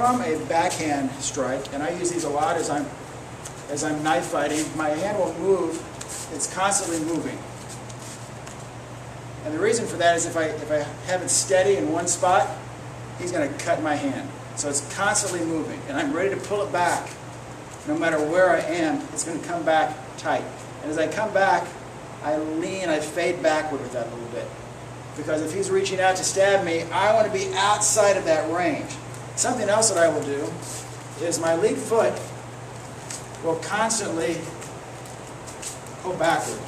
from a backhand strike, and I use these a lot as I'm knife fighting. My hand will move. It's constantly moving. And the reason for that is if I have it steady in one spot, he's going to cut my hand. So it's constantly moving, and I'm ready to pull it back. No matter where I am, it's going to come back tight. And as I come back, I lean, I fade backward with that a little bit. Because if he's reaching out to stab me, I want to be outside of that range. Something else that I will do is my lead foot will constantly go backward.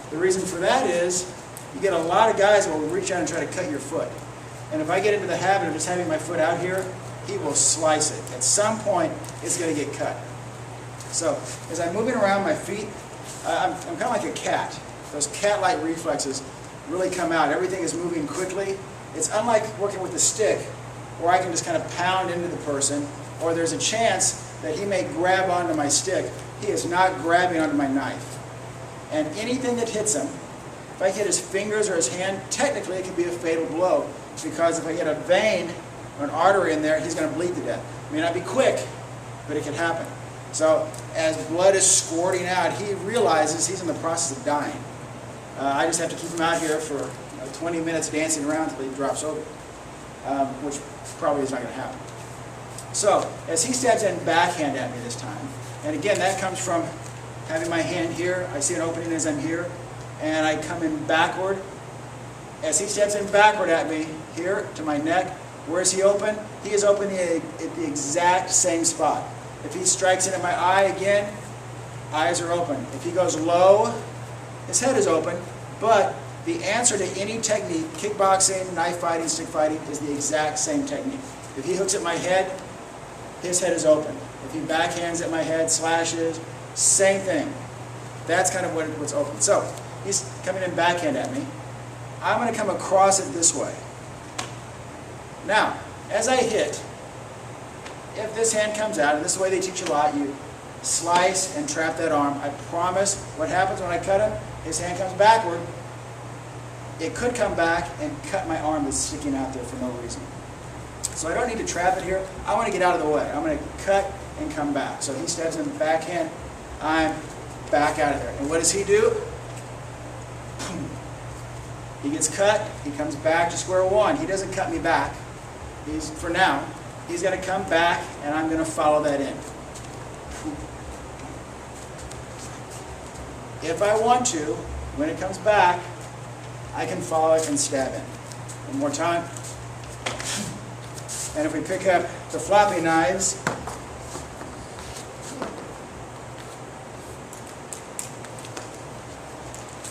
The reason for that is you get a lot of guys that will reach out and try to cut your foot. And if I get into the habit of just having my foot out here, he will slice it. At some point, it's going to get cut. So as I'm moving around my feet, I'm kind of like a cat. Those cat-like reflexes really come out. Everything is moving quickly. It's unlike working with a stick, where I can just kind of pound into the person, or there's a chance that he may grab onto my stick. He is not grabbing onto my knife. And anything that hits him, if I hit his fingers or his hand, technically it could be a fatal blow, because if I hit a vein or an artery in there, he's going to bleed to death. It may not be quick, but it can happen. So as blood is squirting out, he realizes he's in the process of dying. I just have to keep him out here for 20 minutes dancing around until he drops over, which probably is not going to happen. So as he stabs in backhand at me this time, and again that comes from having my hand here, I see an opening as I'm here, and I come in backward. As he steps in backward at me, here to my neck, where is he open? He is open at the exact same spot. If he strikes in at my eye again, eyes are open. If he goes low, his head is open, but the answer to any technique, kickboxing, knife fighting, stick fighting, is the exact same technique. If he hooks at my head, his head is open. If he backhands at my head, slashes, same thing. That's kind of what's open. So he's coming in backhand at me. I'm going to come across it this way. Now, as I hit, if this hand comes out, and this is the way they teach a lot, you slice and trap that arm. I promise what happens when I cut him, his hand comes backward. It could come back and cut my arm that's sticking out there for no reason. So I don't need to trap it here. I want to get out of the way. I'm going to cut and come back. So he stabs in the backhand. I'm back out of there. And what does he do? He gets cut. He comes back to square one. He doesn't cut me back. For now, he's going to come back, and I'm going to follow that in. If I want to, when it comes back, I can follow it and stab in. One more time. And if we pick up the floppy knives,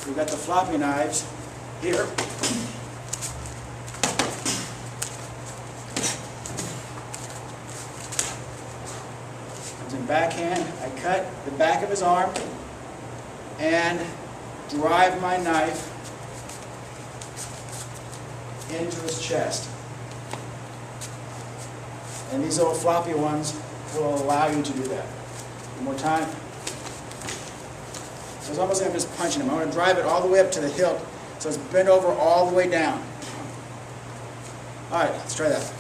we've got the floppy knives here. Comes in backhand. I cut the back of his arm and drive my knife into his chest. And these little floppy ones will allow you to do that. One more time. So it's almost like I'm just punching him. I want to drive it all the way up to the hilt so it's bent over all the way down. All right, let's try that.